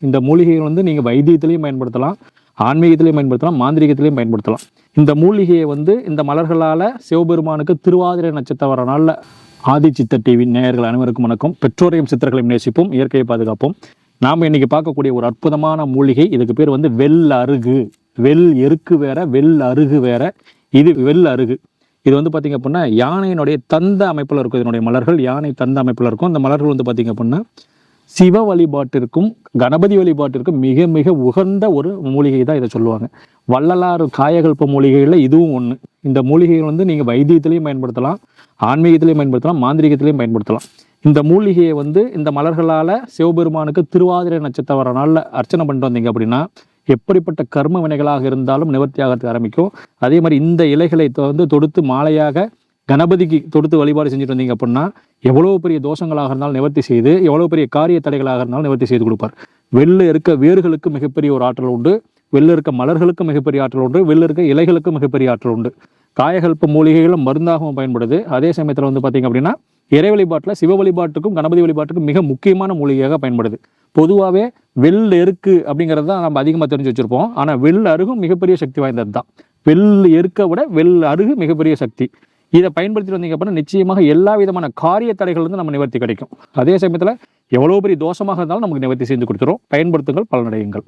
இந்த மூலிகைகள் வந்து நீங்கள் வைத்தியத்திலையும் பயன்படுத்தலாம், ஆன்மீகத்திலையும் பயன்படுத்தலாம், மாந்திரிகத்திலையும் பயன்படுத்தலாம். இந்த மூலிகையை வந்து இந்த மலர்களால் சிவபெருமானுக்கு திருவாதிரை நட்சத்திரம் வர நாளில் ஆதி சித்தர் டிவி நேயர்கள் அனைவருக்கும் வணக்கம். பெற்றோரையும் சித்தர்களையும் நேசிப்போம், இயற்கையை பாதுகாப்போம். நாம் இன்னைக்கு பார்க்கக்கூடிய ஒரு அற்புதமான மூலிகை, இதுக்கு பேர் வந்து வெள் அருகு. வெள் எருக்கு வேற, வெள் அருகு வேற. இது வெள் அருகு. இது வந்து பார்த்தீங்க அப்படின்னா யானையினுடைய தந்த அமைப்பில் இருக்கும். இதனுடைய மலர்கள் யானை தந்த அமைப்பில் இருக்கும். அந்த மலர்கள் வந்து பார்த்தீங்க அப்படின்னா சிவ வழிபாட்டிற்கும் கணபதி வழிபாட்டிற்கும் மிக மிக உகந்த ஒரு மூலிகை தான் இதை சொல்லுவாங்க. வள்ளலார் காயகல்ப மூலிகைகளில் இதுவும் ஒன்று. இந்த மூலிகைகள் வந்து நீங்கள் வைத்தியத்திலையும் பயன்படுத்தலாம், ஆன்மீகத்திலையும் பயன்படுத்தலாம், மாந்திரிகத்திலையும் பயன்படுத்தலாம். இந்த மூலிகையை வந்து இந்த மலர்களால் சிவபெருமானுக்கு திருவாதிரை நட்சத்திரம் வர நாளில் அர்ச்சனை பண்ணிட்டு வந்தீங்க அப்படின்னா எப்படிப்பட்ட கர்ம வினைகளாக இருந்தாலும் நிவர்த்தியாக ஆரம்பிக்கும். அதே மாதிரி இந்த இலைகளை வந்து தொடுத்து மாலையாக கணபதிக்கு தொடுத்து வழிபாடு செஞ்சுட்டு வந்தீங்க அப்படின்னா எவ்வளோ பெரிய தோஷங்களாக இருந்தாலும் நிவர்த்தி செய்து, எவ்வளோ பெரிய காரிய தடைகளாக இருந்தாலும் நிவர்த்தி செய்து கொடுப்பார். வெளில இருக்க வேர்களுக்கு மிகப்பெரிய ஒரு ஆற்றல் உண்டு, வெளில இருக்க மலர்களுக்கு மிகப்பெரிய ஆற்றல் உண்டு, வெளில இருக்க இலைகளுக்கு மிகப்பெரிய ஆற்றல் உண்டு. காயகல்ப மூலிகைகளும் மருந்தாகவும் பயன்படுது. அதே சமயத்தில் வந்து பார்த்தீங்க அப்படின்னா இறை வழிபாட்டில் சிவ வழிபாட்டுக்கும் கணபதி வழிபாட்டுக்கும் மிக முக்கியமான மூலிகையாக பயன்படுது. பொதுவாகவே வெள் எருக்கு அப்படிங்கிறது தான் நம்ம அதிகமாக தெரிஞ்சு வச்சிருப்போம். ஆனால் வெள் அருகும் மிகப்பெரிய சக்தி வாய்ந்தது தான். வெள் எருக்கை விட வெள் அருகு மிகப்பெரிய சக்தி. இதை பயன்படுத்திட்டு வந்தீங்க அப்படின்னா நிச்சயமாக எல்லா விதமான காரிய தடைகள் வந்து நம்ம நிவர்த்தி கிடைக்கும். அதே சமயத்தில் எவ்வளோ பெரிய தோஷமாக இருந்தாலும் நமக்கு நிவர்த்தி செஞ்சு கொடுத்துரும். பயன்படுத்துங்கள், பலனடையுங்கள்.